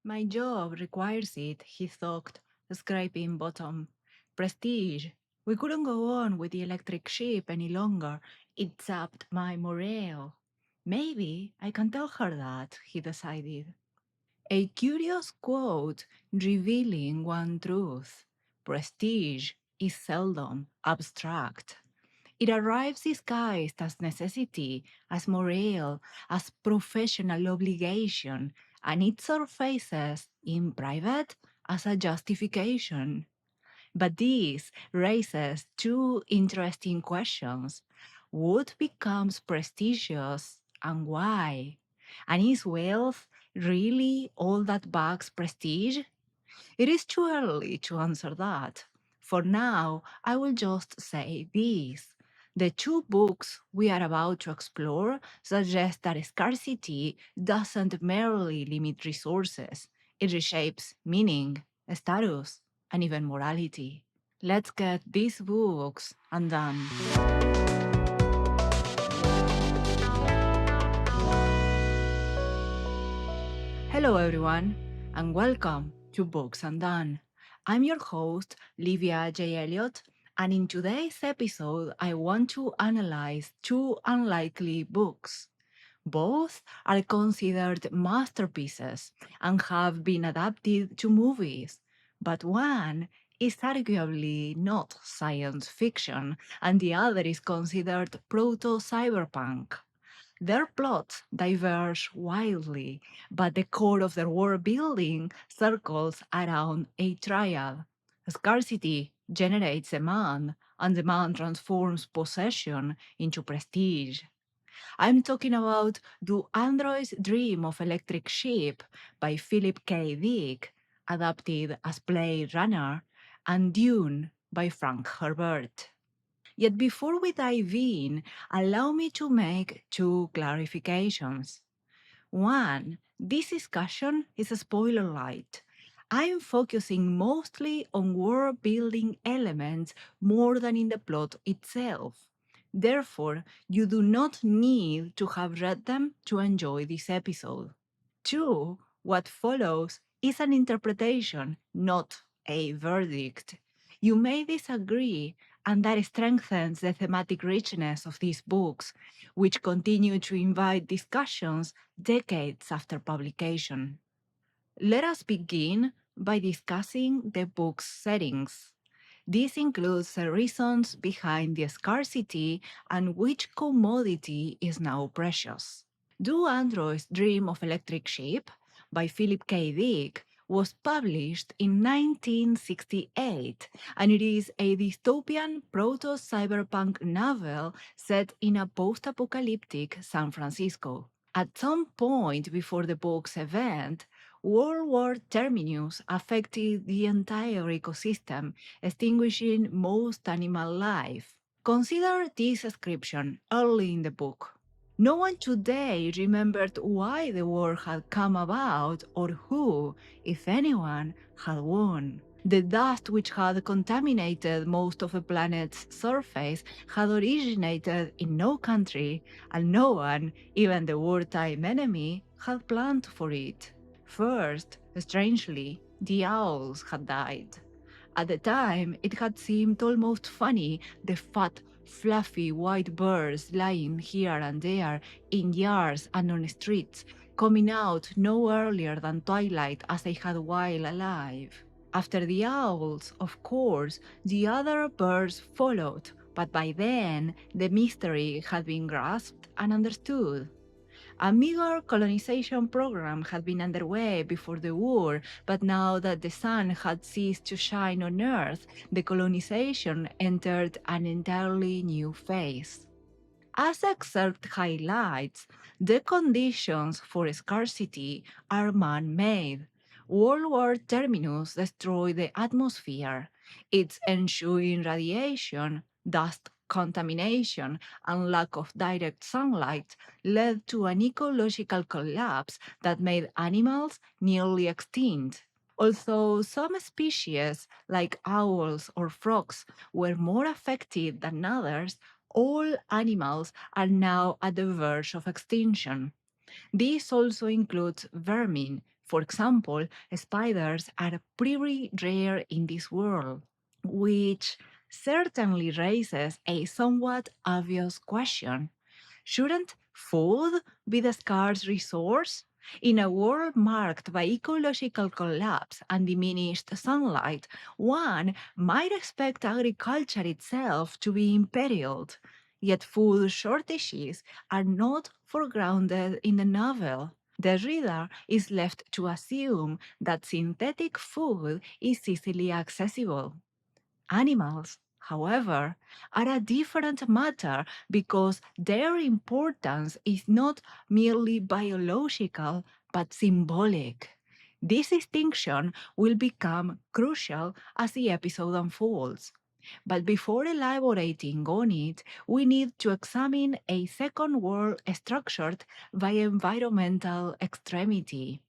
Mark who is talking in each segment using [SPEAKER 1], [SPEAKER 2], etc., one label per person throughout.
[SPEAKER 1] My job requires it, he thought, scraping bottom. Prestige. We couldn't go on with the electric ship any longer. It sapped my morale. Maybe I can tell her that, he decided. A curious quote revealing one truth. Prestige is seldom abstract. It arrives disguised as necessity, as morale, as professional obligation, and it surfaces in private as a justification. But this raises two interesting questions. What becomes prestigious and why? And is wealth really all that backs prestige? It is too early to answer that. For now, I will just say this. The two books we are about to explore suggest that scarcity doesn't merely limit resources, it reshapes meaning, status, and even morality. Let's get these books undone. Hello, everyone, and welcome to Books Undone. I'm your host, Livia J. Elliot, and in today's episode, I want to analyze two unlikely books. Both are considered masterpieces and have been adapted to movies, but one is arguably not science fiction, and the other is considered proto cyberpunk. Their plots diverge wildly, but the core of their world building circles around a triad. Scarcity generates demand, and demand transforms possession into prestige. I'm talking about Do Androids Dream of Electric Sheep by Philip K. Dick, adapted as Blade Runner, and Dune by Frank Herbert. Yet before we dive in, allow me to make two clarifications. One, this discussion is a spoiler light. I'm focusing mostly on world building elements more than in the plot itself. Therefore, you do not need to have read them to enjoy this episode. Two, what follows is an interpretation, not a verdict. You may disagree, and that strengthens the thematic richness of these books, which continue to invite discussions decades after publication. Let us begin by discussing the book's settings. This includes the reasons behind the scarcity and which commodity is now precious. Do Androids Dream of Electric Sheep by Philip K. Dick was published in 1968, and it is a dystopian proto-cyberpunk novel set in a post-apocalyptic San Francisco. At some point before the book's event, World War Terminus affected the entire ecosystem, extinguishing most animal life. Consider this description early in the book. No one today remembered why the war had come about or who, if anyone, had won. The dust which had contaminated most of the planet's surface had originated in no country, and no one, even the wartime enemy, had planned for it. First, strangely, the owls had died. At the time, it had seemed almost funny, the fat, fluffy white birds lying here and there in yards and on streets, coming out no earlier than twilight as they had while alive. After the owls, of course, the other birds followed, but by then the mystery had been grasped and understood. A meager colonization program had been underway before the war, but now that the sun had ceased to shine on Earth, the colonization entered an entirely new phase. As the excerpt highlights, the conditions for scarcity are man-made. World War Terminus destroyed the atmosphere. Its ensuing radiation, dust contamination, and lack of direct sunlight led to an ecological collapse that made animals nearly extinct. Although some species, like owls or frogs, were more affected than others, all animals are now at the verge of extinction. This also includes vermin, For example, spiders are pretty rare in this world, which certainly raises a somewhat obvious question. Shouldn't food be the scarce resource? In a world marked by ecological collapse and diminished sunlight, one might expect agriculture itself to be imperiled. Yet food shortages are not foregrounded in the novel. The reader is left to assume that synthetic food is easily accessible. Animals, however, are a different matter because their importance is not merely biological but symbolic. This distinction will become crucial as the episode unfolds. But before elaborating on it, we need to examine a second world structured by environmental extremity.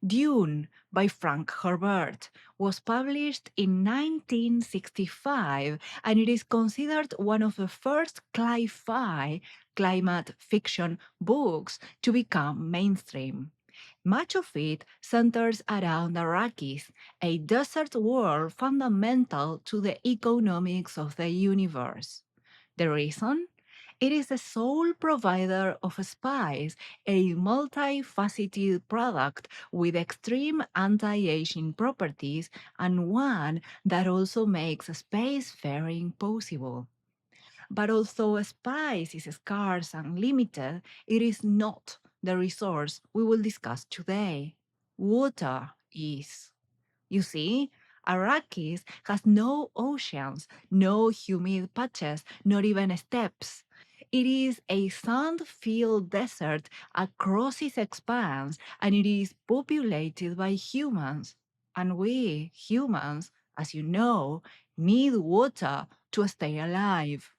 [SPEAKER 1] Dune by Frank Herbert was published in 1965 and it is considered one of the first sci-fi climate fiction books to become mainstream. Much of it centers around Arrakis, a desert world fundamental to the economics of the universe. The reason? It is the sole provider of spice, a multifaceted product with extreme anti-aging properties and one that also makes spacefaring possible. But although spice is scarce and limited, it is not the resource we will discuss today. Water is. You see, Arrakis has no oceans, no humid patches, not even steppes. It is a sand-filled desert across its expanse, and it is populated by humans. And we, humans, as you know, need water to stay alive.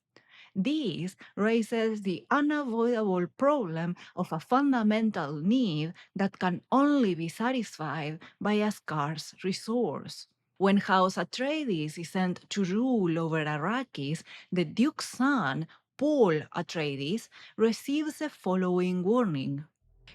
[SPEAKER 1] This raises the unavoidable problem of a fundamental need that can only be satisfied by a scarce resource. When House Atreides is sent to rule over Arrakis, the Duke's son, Paul Atreides, receives the following warning.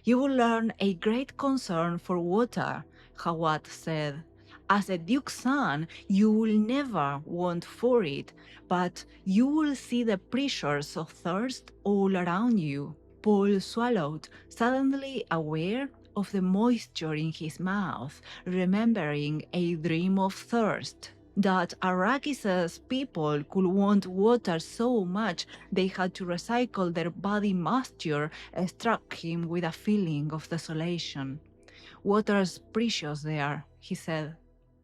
[SPEAKER 1] You will learn a great concern for water, Hawat said. As a Duke's son, you will never want for it, but you will see the pressures of thirst all around you. Paul swallowed, suddenly aware of the moisture in his mouth, remembering a dream of thirst. That Arrakis' people could want water so much they had to recycle their body moisture struck him with a feeling of desolation. Water's precious there, he said.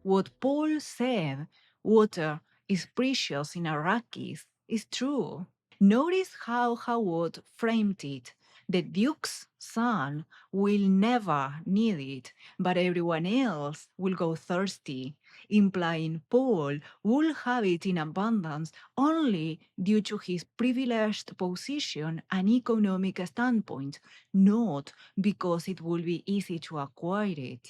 [SPEAKER 1] What Paul said, water is precious in Arrakis, is true. Notice how Howard framed it. The Duke's son will never need it, but everyone else will go thirsty, implying Paul will have it in abundance only due to his privileged position and economic standpoint, not because it will be easy to acquire it.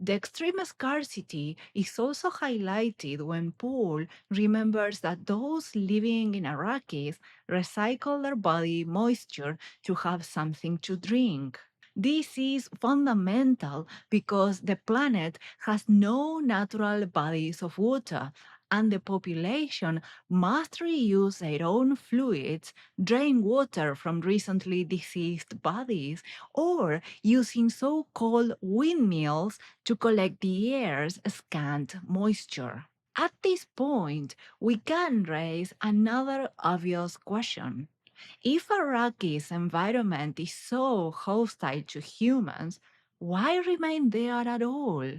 [SPEAKER 1] The extreme scarcity is also highlighted when Paul remembers that those living in Arrakis recycle their body moisture to have something to drink. This is fundamental because the planet has no natural bodies of water and the population must reuse their own fluids, drain water from recently deceased bodies, or using so called windmills to collect the air's scant moisture. At this point, we can raise another obvious question. If Araki's environment is so hostile to humans, why remain there at all?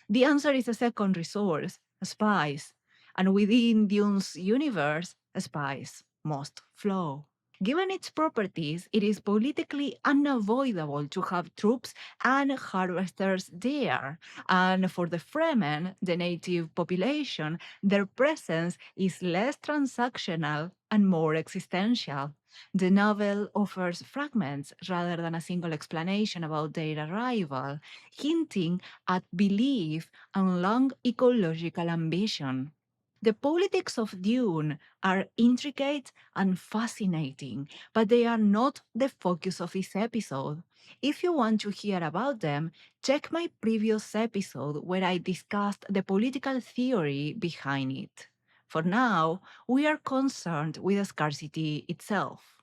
[SPEAKER 1] The answer is a second resource, spice, and within Dune's universe, spice must flow. Given its properties, it is politically unavoidable to have troops and harvesters there. And for the Fremen, the native population, their presence is less transactional and more existential. The novel offers fragments rather than a single explanation about their arrival, hinting at belief and long ecological ambition. The politics of Dune are intricate and fascinating, but they are not the focus of this episode. If you want to hear about them, check my previous episode where I discussed the political theory behind it. For now, we are concerned with scarcity itself.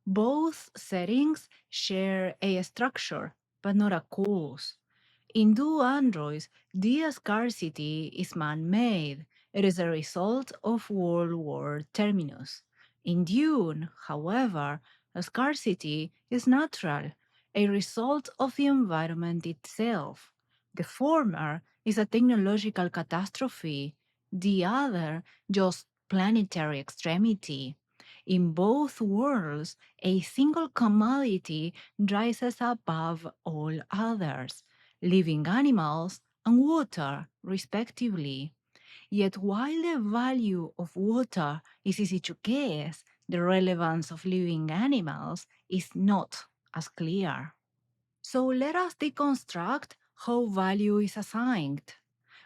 [SPEAKER 1] Both settings share a structure, but not a cause. In Do Androids, the scarcity is man-made. It is a result of World War terminus. In Dune, however, scarcity is natural, a result of the environment itself. The former is a technological catastrophe, the other just planetary extremity. In both worlds, a single commodity rises above all others, living animals and water, respectively. Yet while the value of water is easy to guess, the relevance of living animals is not as clear. So let us deconstruct how value is assigned.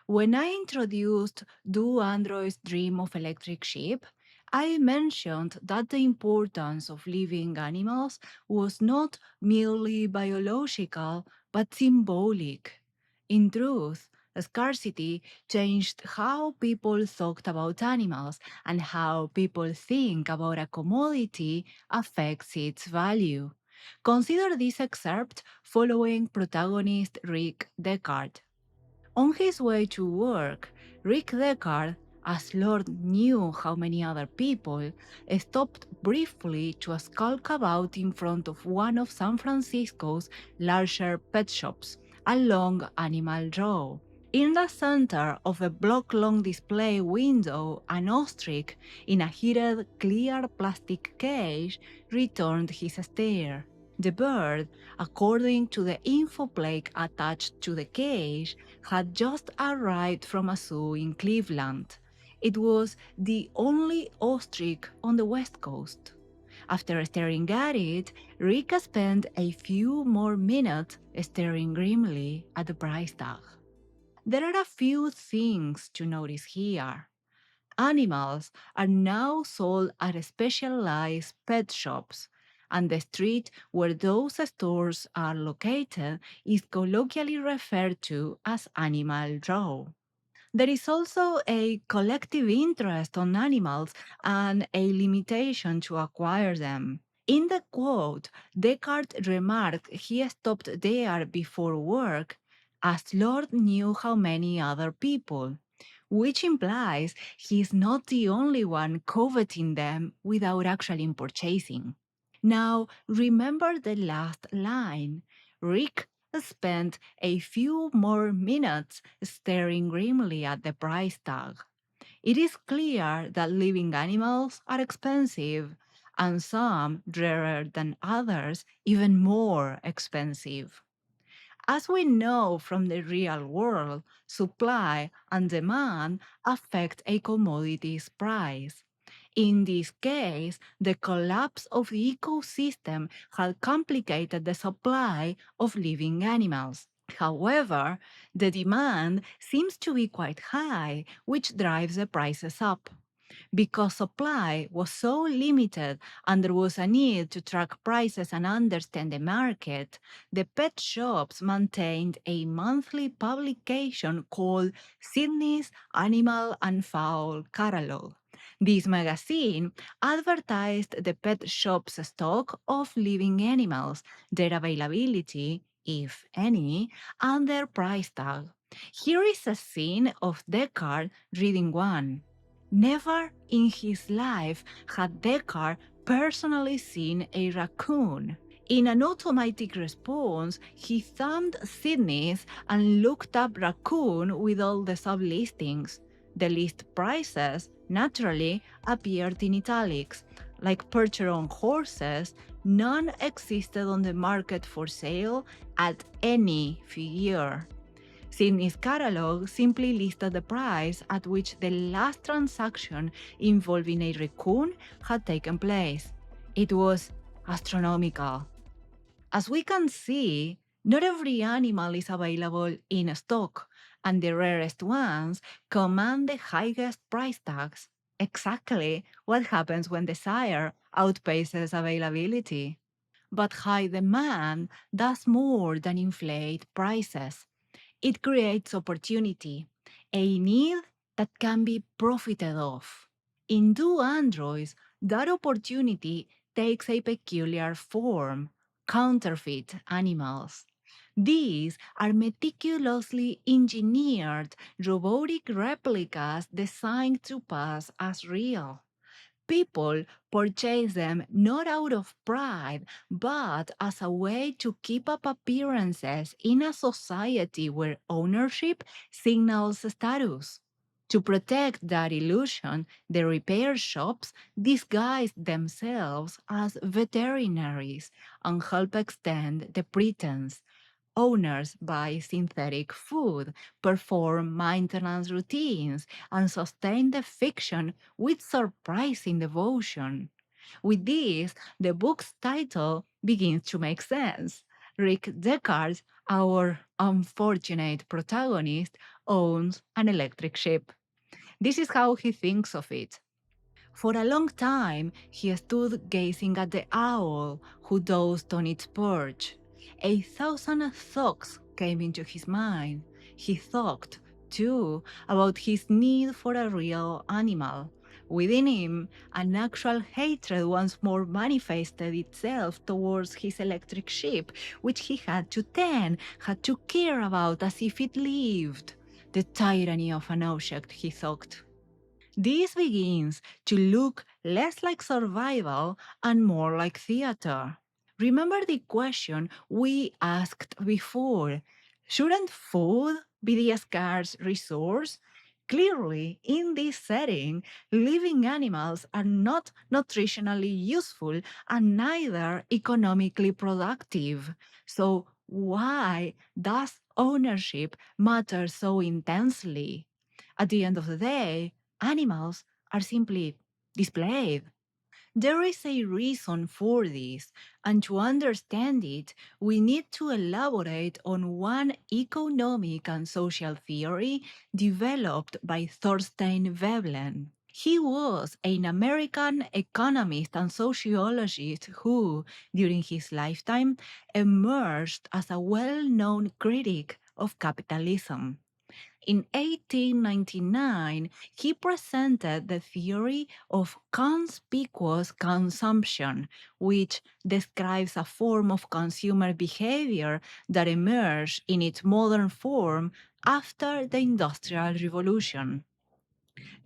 [SPEAKER 1] When I introduced Do Androids Dream of Electric Sheep, I mentioned that the importance of living animals was not merely biological but symbolic. In truth, scarcity changed how people thought about animals, and how people think about a commodity affects its value. Consider this excerpt following protagonist Rick Deckard. On his way to work, Rick Deckard, as Lord knew how many other people, stopped briefly to skulk about in front of one of San Francisco's larger pet shops, a long animal row. In the center of a block-long display window, an ostrich in a heated clear plastic cage returned his stare. The bird, according to the info plaque attached to the cage, had just arrived from a zoo in Cleveland. It was the only ostrich on the West Coast. After staring at it, Rick spent a few more minutes staring grimly at the price tag. There are a few things to notice here. Animals are now sold at specialized pet shops, and the street where those stores are located is colloquially referred to as Animal Row. There is also a collective interest on animals and a limitation to acquire them. In the quote, Descartes remarked he stopped there before work, as Lord knew how many other people, which implies he's not the only one coveting them without actually purchasing. Now, remember the last line. Rick spent a few more minutes staring grimly at the price tag. It is clear that living animals are expensive, and some, rarer than others, even more expensive. As we know from the real world, supply and demand affect a commodity's price. In this case, the collapse of the ecosystem had complicated the supply of living animals. However, the demand seems to be quite high, which drives the prices up. Because supply was so limited and there was a need to track prices and understand the market, the pet shops maintained a monthly publication called Sydney's Animal and Fowl Catalog. This magazine advertised the pet shop's stock of living animals, their availability, if any, and their price tag. Here is a scene of Descartes reading one. Never in his life had Descartes personally seen a raccoon. In an automatic response, he thumbed Sydney's and looked up raccoon with all the sublistings. The list prices, naturally, appeared in italics. Like Percheron horses, none existed on the market for sale at any figure. Sydney's catalog simply listed the price at which the last transaction involving a raccoon had taken place. It was astronomical. As we can see, not every animal is available in stock, and the rarest ones command the highest price tags. Exactly what happens when desire outpaces availability. But high demand does more than inflate prices. It creates opportunity, a need that can be profited of. In Do Androids, that opportunity takes a peculiar form: counterfeit animals. These are meticulously engineered robotic replicas designed to pass as real. People purchase them not out of pride, but as a way to keep up appearances in a society where ownership signals status. To protect that illusion, the repair shops disguise themselves as veterinaries and help extend the pretense. Owners buy synthetic food, perform maintenance routines, and sustain the fiction with surprising devotion. With this, the book's title begins to make sense. Rick Deckard, our unfortunate protagonist, owns an electric ship. This is how he thinks of it. For a long time, he stood gazing at the owl who dozed on its perch. A thousand thoughts came into his mind. He thought, too, about his need for a real animal. Within him, an actual hatred once more manifested itself towards his electric ship, which he had to tend, had to care about as if it lived. The tyranny of an object, he thought. This begins to look less like survival and more like theater. Remember the question we asked before: shouldn't food be the scarce resource? Clearly, in this setting, living animals are not nutritionally useful and neither economically productive. So, why does ownership matter so intensely? At the end of the day, animals are simply displayed. There is a reason for this, and to understand it, we need to elaborate on one economic and social theory developed by Thorstein Veblen. He was an American economist and sociologist who, during his lifetime, emerged as a well known critic of capitalism. In 1899, he presented the theory of conspicuous consumption, which describes a form of consumer behavior that emerged in its modern form after the Industrial Revolution.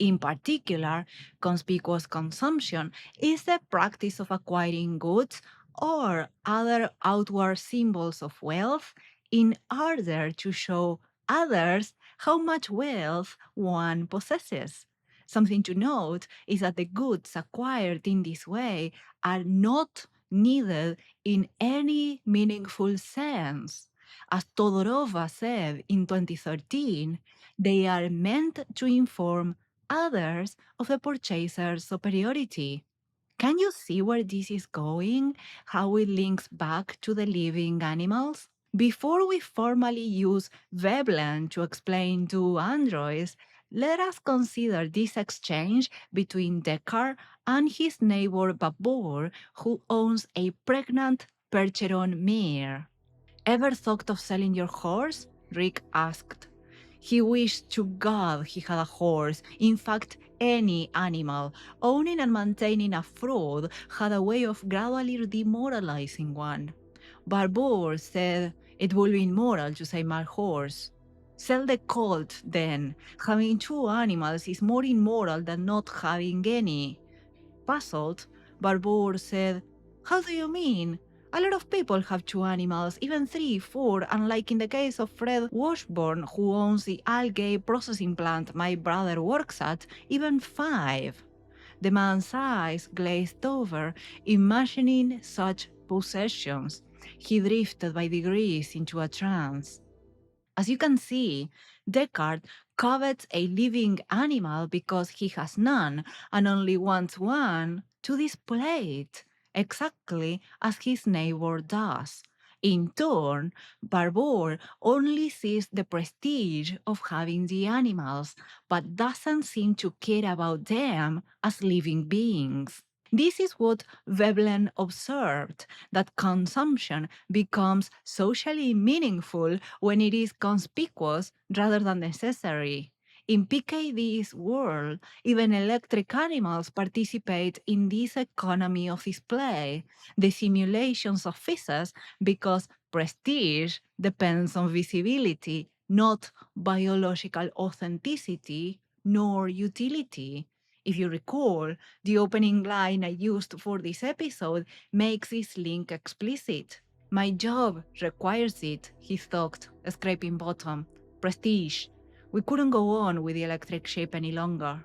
[SPEAKER 1] In particular, conspicuous consumption is the practice of acquiring goods or other outward symbols of wealth in order to show others how much wealth one possesses. Something to note is that the goods acquired in this way are not needed in any meaningful sense. As Todorova said in 2013, they are meant to inform others of the purchaser's superiority. Can you see where this is going? How it links back to the living animals? Before we formally use Veblen to explain to androids, let us consider this exchange between Descartes and his neighbor Babur, who owns a pregnant Percheron mare. Ever thought of selling your horse? Rick asked. He wished to God he had a horse. In fact, any animal. Owning and maintaining a fraud had a way of gradually demoralizing one. Barbour said it would be immoral to sell my horse. Sell the colt, then. Having two animals is more immoral than not having any. Puzzled, Barbour said, "How do you mean? A lot of people have two animals, even three, four, and like in the case of Fred Washburn, who owns the algae processing plant my brother works at, even five." The man's eyes glazed over, imagining such possessions. He drifted by degrees into a trance. As you can see, Descartes covets a living animal because he has none and only wants one to display it, exactly as his neighbor does. In turn, Barbour only sees the prestige of having the animals, but doesn't seem to care about them as living beings. This is what Veblen observed, that consumption becomes socially meaningful when it is conspicuous rather than necessary. In PKD's world, even electric animals participate in this economy of display, the simulations of physics, because prestige depends on visibility, not biological authenticity nor utility. If you recall, the opening line I used for this episode makes this link explicit. My job requires it, he thought, scraping bottom. Prestige. We couldn't go on with the electric ship any longer.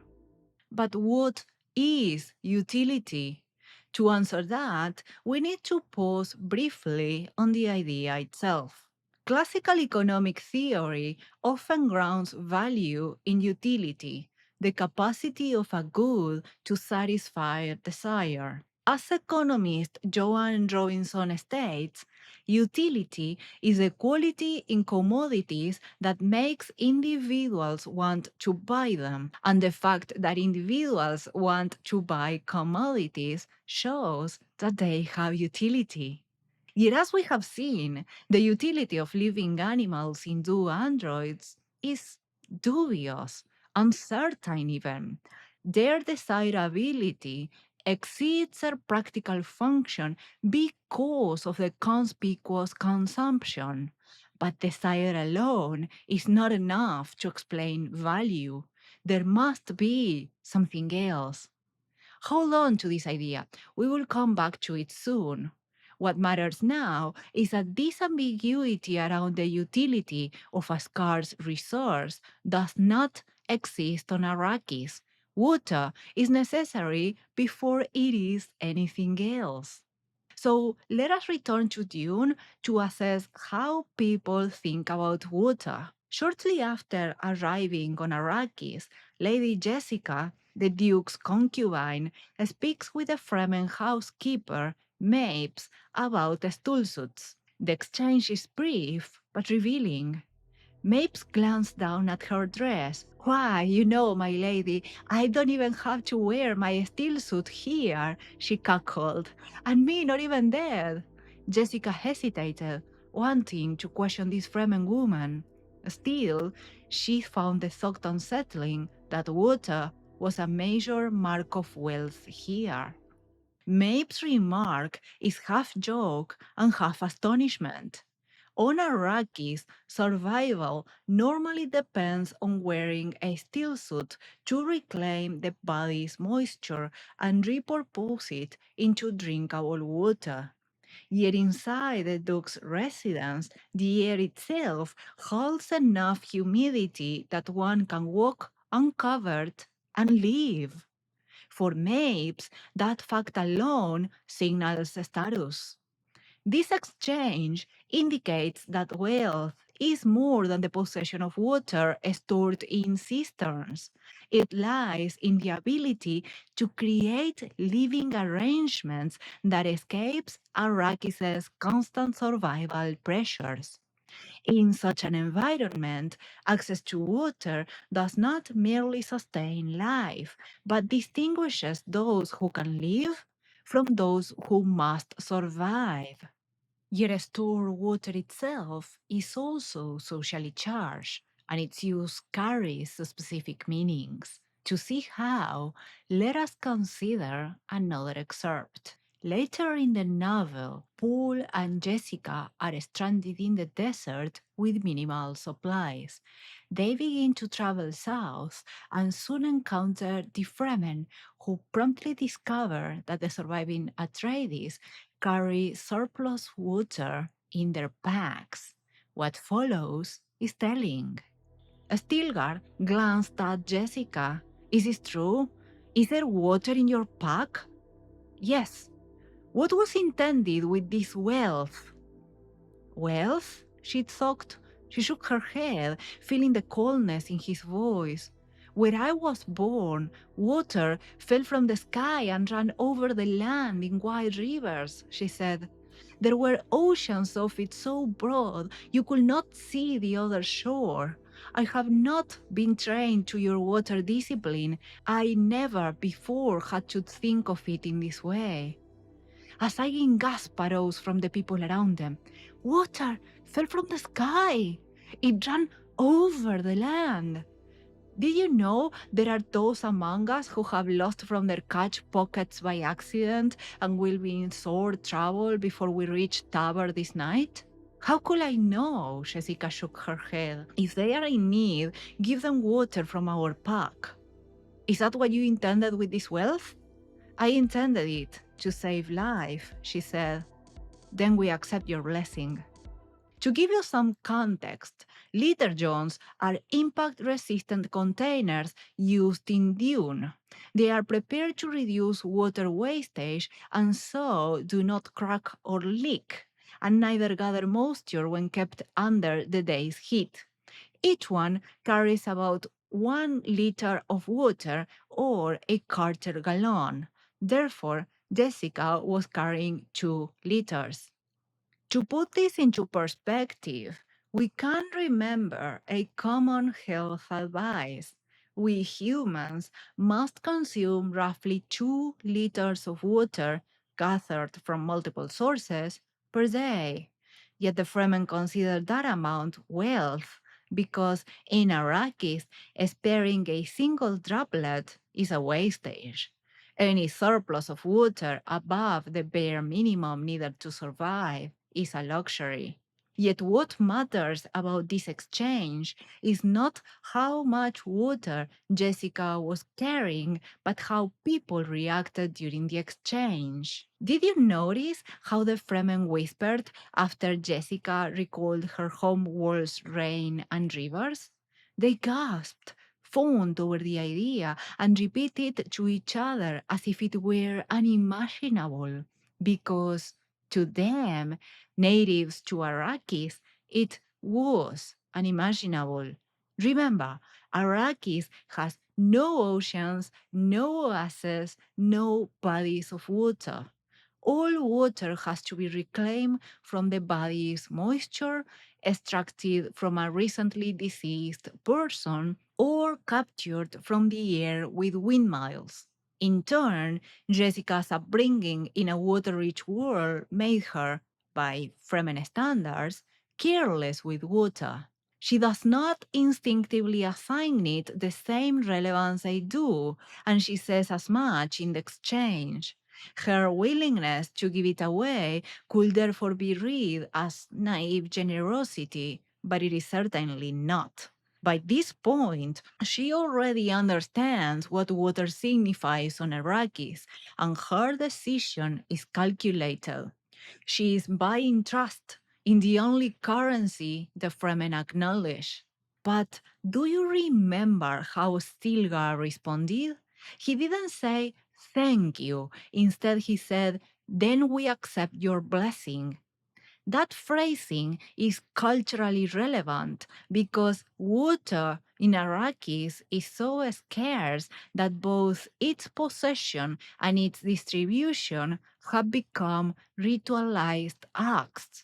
[SPEAKER 1] But what is utility? To answer that, we need to pause briefly on the idea itself. Classical economic theory often grounds value in utility, the capacity of a good to satisfy a desire. As economist Joan Robinson states, utility is a quality in commodities that makes individuals want to buy them. And the fact that individuals want to buy commodities shows that they have utility. Yet, as we have seen, the utility of living animals in androids is dubious, uncertain even. Their desirability exceeds their practical function because of the conspicuous consumption. But desire alone is not enough to explain value. There must be something else. Hold on to this idea. We will come back to it soon. What matters now is that this ambiguity around the utility of a scarce resource does not exist on Arrakis. Water is necessary before it is anything else. So let us return to Dune to assess how people think about water. Shortly after arriving on Arrakis, Lady Jessica, the Duke's concubine, speaks with the Fremen housekeeper, Mapes, about the stulsuits. The exchange is brief but revealing. Mapes glanced down at her dress. Why, you know, my lady, I don't even have to wear my steel suit here, she cackled. And me not even dead. Jessica hesitated, wanting to question this Fremen woman. Still, she found the thought unsettling that water was a major mark of wealth here. Mapes' remark is half joke and half astonishment. On Arrakis, survival normally depends on wearing a steel suit to reclaim the body's moisture and repurpose it into drinkable water. Yet inside the Duke's residence, the air itself holds enough humidity that one can walk uncovered and live. For Mapes, that fact alone signals status. This exchange indicates that wealth is more than the possession of water stored in cisterns. It lies in the ability to create living arrangements that escapes Arrakis' constant survival pressures. In such an environment, access to water does not merely sustain life, but distinguishes those who can live from those who must survive. Yet stored water itself is also socially charged, and its use carries specific meanings. To see how, let us consider another excerpt. Later in the novel, Paul and Jessica are stranded in the desert with minimal supplies. They begin to travel south and soon encounter the Fremen, who promptly discover that the surviving Atreides carry surplus water in their packs. What follows is telling. Stilgar glanced at Jessica. Is this true? Is there water in your pack? Yes. What was intended with this wealth? Wealth? She thought. She shook her head, feeling the coldness in his voice. Where I was born, water fell from the sky and ran over the land in wide rivers, she said. There were oceans of it so broad you could not see the other shore. I have not been trained to your water discipline. I never before had to think of it in this way. A sighing gasp arose from the people around them. Water fell from the sky. It ran over the land. Did you know there are those among us who have lost from their catch pockets by accident and will be in sore trouble before we reach Tabor this night? How could I know? Jessica shook her head. If they are in need, give them water from our pack. Is that what you intended with this wealth? I intended it to save life, she said. Then we accept your blessing. To give you some context, litter zones are impact-resistant containers used in Dune. They are prepared to reduce water wastage and so do not crack or leak, and neither gather moisture when kept under the day's heat. Each one carries about 1 liter of water or a quarter gallon. Therefore, Jessica was carrying 2 liters. To put this into perspective, we can remember a common health advice. We humans must consume roughly 2 liters of water gathered from multiple sources per day. Yet the Fremen consider that amount wealth because in Arrakis, sparing a single droplet is a wastage. Any surplus of water above the bare minimum needed to survive is a luxury. Yet what matters about this exchange is not how much water Jessica was carrying, but how people reacted during the exchange. Did you notice how the Fremen whispered after Jessica recalled her home world's rain and rivers? They gasped, fawned over the idea, and repeated to each other as if it were unimaginable, because to them, natives to Arrakis, it was unimaginable. Remember, Arrakis has no oceans, no oases, no bodies of water. All water has to be reclaimed from the body's moisture, extracted from a recently deceased person, or captured from the air with windmills. In turn, Jessica's upbringing in a water-rich world made her, by Fremen standards, careless with water. She does not instinctively assign it the same relevance I do, and she says as much in the exchange. Her willingness to give it away could therefore be read as naive generosity, but it is certainly not. By this point, she already understands what water signifies on Arrakis, and her decision is calculated. She is buying trust in the only currency the Fremen acknowledge. But do you remember how Stilgar responded? He didn't say, thank you. Instead, he said, then we accept your blessing. That phrasing is culturally relevant because water in Arrakis is so scarce that both its possession and its distribution have become ritualized acts.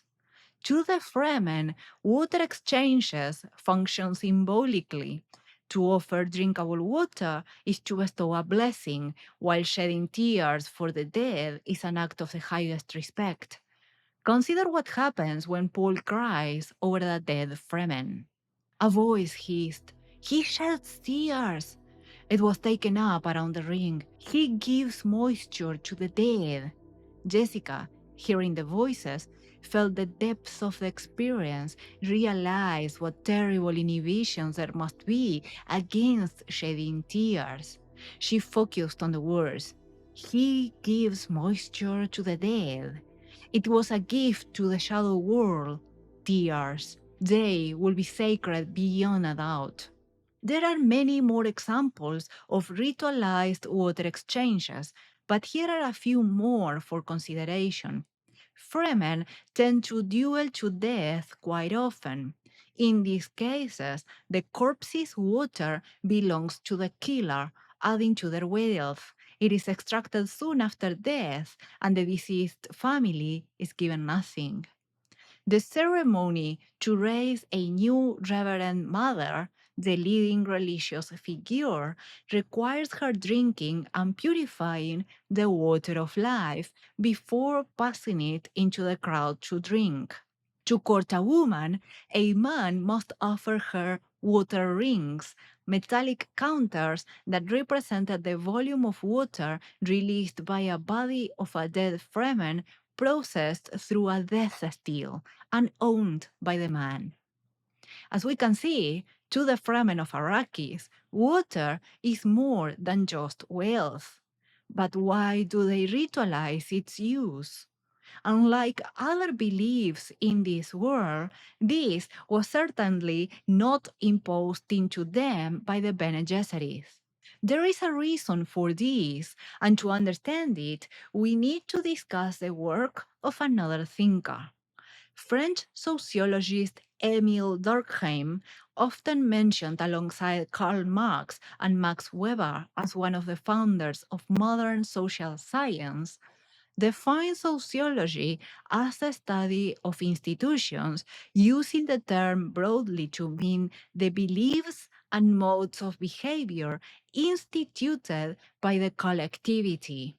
[SPEAKER 1] To the Fremen, water exchanges function symbolically. To offer drinkable water is to bestow a blessing, while shedding tears for the dead is an act of the highest respect. Consider what happens when Paul cries over the dead Fremen. A voice hissed, he sheds tears. It was taken up around the ring. He gives moisture to the dead. Jessica, hearing the voices, felt the depths of the experience, realized what terrible inhibitions there must be against shedding tears. She focused on the words, he gives moisture to the dead. It was a gift to the shadow world. Tears. They will be sacred beyond a doubt. There are many more examples of ritualized water exchanges, but here are a few more for consideration. Fremen tend to duel to death quite often. In these cases, the corpse's water belongs to the killer, adding to their wealth. It is extracted soon after death, and the deceased family is given nothing. The ceremony to raise a new Reverend Mother, the leading religious figure, requires her drinking and purifying the water of life before passing it into the crowd to drink. To court a woman, a man must offer her water rings, metallic counters that represented the volume of water released by a body of a dead Fremen processed through a death steel and owned by the man. As we can see, to the Fremen of Arrakis, water is more than just wealth. But why do they ritualize its use? Unlike other beliefs in this world, this was certainly not imposed into them by the Bene Gesserit. There is a reason for this, and to understand it, we need to discuss the work of another thinker. French sociologist Émile Durkheim, often mentioned alongside Karl Marx and Max Weber as one of the founders of modern social science, defines sociology as a study of institutions, using the term broadly to mean the beliefs and modes of behavior instituted by the collectivity.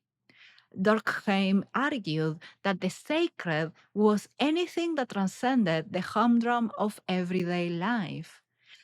[SPEAKER 1] Durkheim argued that the sacred was anything that transcended the humdrum of everyday life.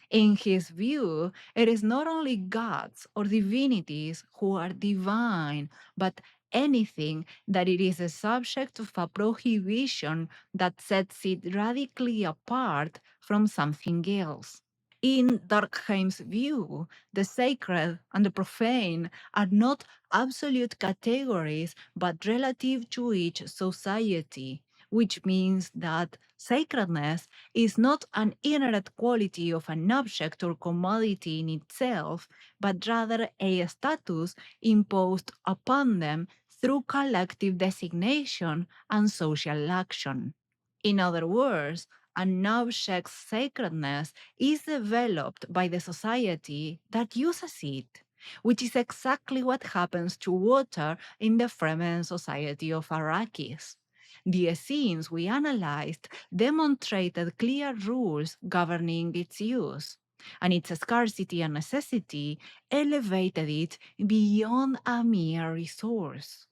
[SPEAKER 1] In his view, it is not only gods or divinities who are divine, but anything that it is a subject of a prohibition that sets it radically apart from something else. In Durkheim's view, the sacred and the profane are not absolute categories but relative to each society, which means that sacredness is not an inherent quality of an object or commodity in itself, but rather a status imposed upon them through collective designation and social action. In other words, an object's sacredness is developed by the society that uses it, which is exactly what happens to water in the Fremen society of Arrakis. The scenes we analyzed demonstrated clear rules governing its use, and its scarcity and necessity elevated it beyond a mere resource.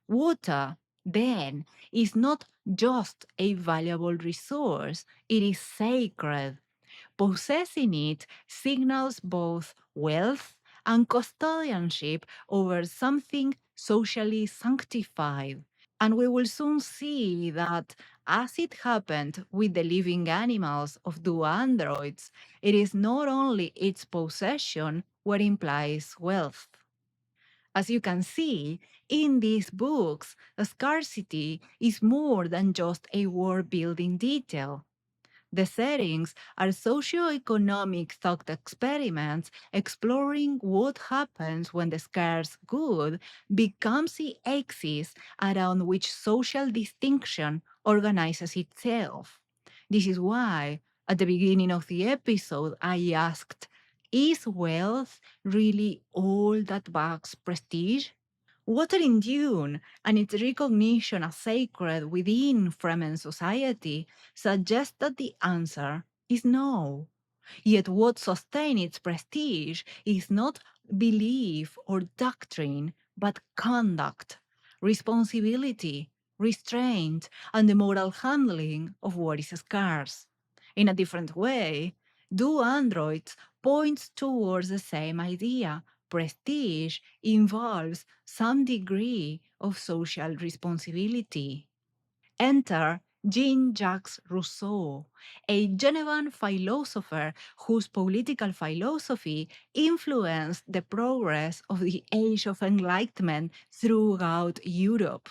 [SPEAKER 1] Water, then, is not just a valuable resource, it is sacred. Possessing it signals both wealth and custodianship over something socially sanctified. And we will soon see that, as it happened with the living animals of the androids, it is not only its possession what implies wealth. As you can see, in these books, scarcity is more than just a world building detail. The settings are socio-economic thought experiments exploring what happens when the scarce good becomes the axis around which social distinction organizes itself. This is why, at the beginning of the episode, I asked, is wealth really all that backs prestige? Water in Dune and its recognition as sacred within Fremen society suggests that the answer is no. Yet what sustains its prestige is not belief or doctrine, but conduct, responsibility, restraint, and the moral handling of what is scarce. In a different way, Do Androids points towards the same idea. Prestige involves some degree of social responsibility. Enter Jean-Jacques Rousseau, a Genevan philosopher whose political philosophy influenced the progress of the Age of Enlightenment throughout Europe.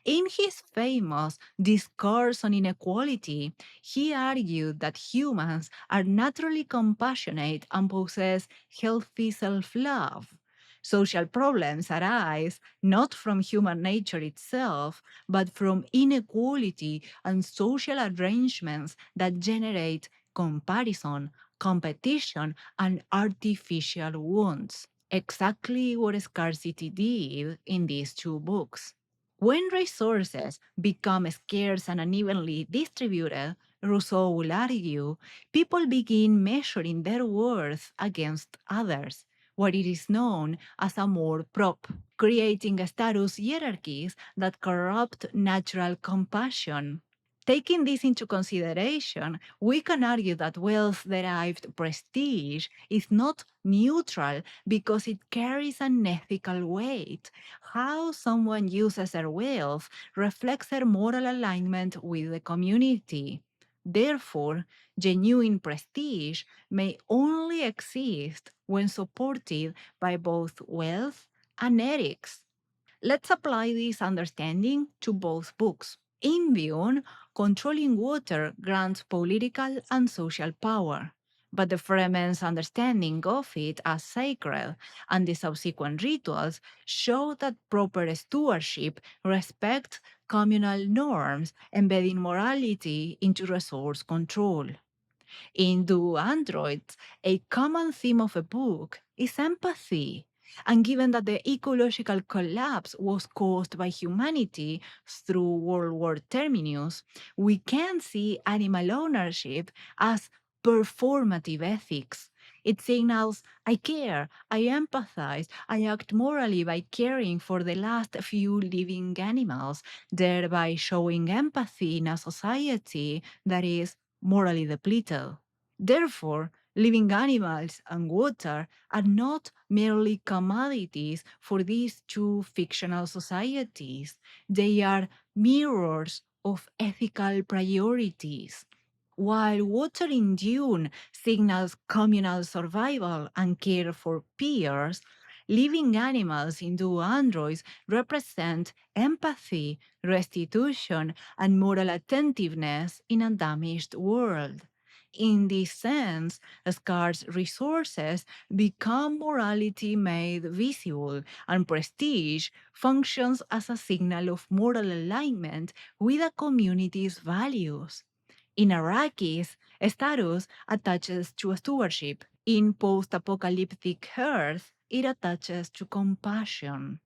[SPEAKER 1] In his famous Discourse on Inequality, he argued that humans are naturally compassionate and possess healthy self love. Social problems arise not from human nature itself, but from inequality and social arrangements that generate comparison, competition, and artificial wounds. exactly what Scarcity did in these two books. When resources become scarce and unevenly distributed, Rousseau will argue, people begin measuring their worth against others, what it is known as a more prop, creating status hierarchies that corrupt natural compassion. Taking this into consideration, we can argue that wealth derived prestige is not neutral because it carries an ethical weight. How someone uses their wealth reflects their moral alignment with the community. Therefore, genuine prestige may only exist when supported by both wealth and ethics. Let's apply this understanding to both books. In Dune, controlling water grants political and social power, but the Fremen's understanding of it as sacred and the subsequent rituals show that proper stewardship respects communal norms, embedding morality into resource control. In Do Androids, a common theme of a book is empathy. And given that the ecological collapse was caused by humanity through World War Terminus, we can see animal ownership as performative ethics. It signals I care, I empathize, I act morally by caring for the last few living animals, thereby showing empathy in a society that is morally depleted. Therefore, living animals and water are not merely commodities for these two fictional societies. They are mirrors of ethical priorities. While water in Dune signals communal survival and care for peers, living animals in Do Androids represent empathy, restitution, and moral attentiveness in a damaged world. In this sense, scarce resources become morality made visible, and prestige functions as a signal of moral alignment with a community's values. In Arrakis, status attaches to stewardship. In post apocalyptic Earth, it attaches to compassion.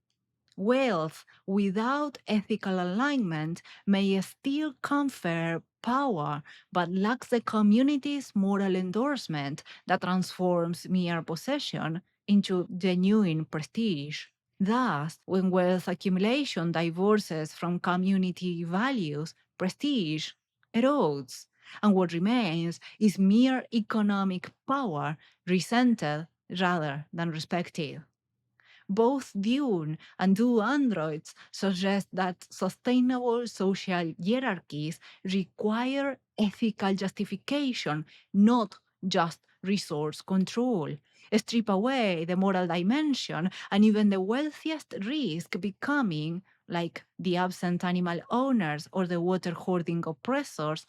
[SPEAKER 1] Wealth without ethical alignment may still confer power, but lacks the community's moral endorsement that transforms mere possession into genuine prestige. Thus, when wealth accumulation divorces from community values, prestige erodes, and what remains is mere economic power, resented rather than respected. Both Dune and Do Androids suggest that sustainable social hierarchies require ethical justification, not just resource control. Strip away the moral dimension, and even the wealthiest risk becoming, like the absent animal owners or the water hoarding oppressors,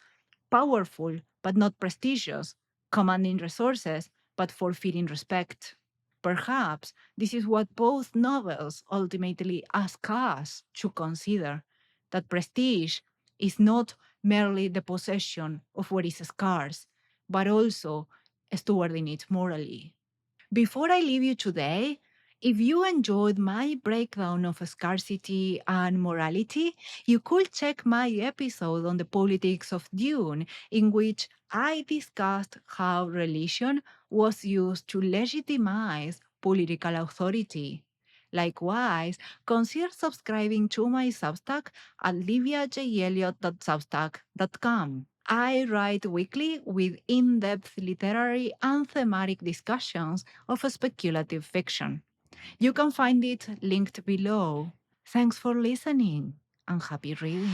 [SPEAKER 1] powerful but not prestigious, commanding resources but forfeiting respect. Perhaps this is what both novels ultimately ask us to consider, that prestige is not merely the possession of what is scarce, but also stewarding it morally. Before I leave you today, if you enjoyed my breakdown of scarcity and morality, you could check my episode on the politics of Dune, in which I discussed how religion was used to legitimize political authority. Likewise, consider subscribing to my Substack at liviajelliot.substack.com. I write weekly with in depth literary and thematic discussions of speculative fiction. You can find it linked below. Thanks for listening and happy reading.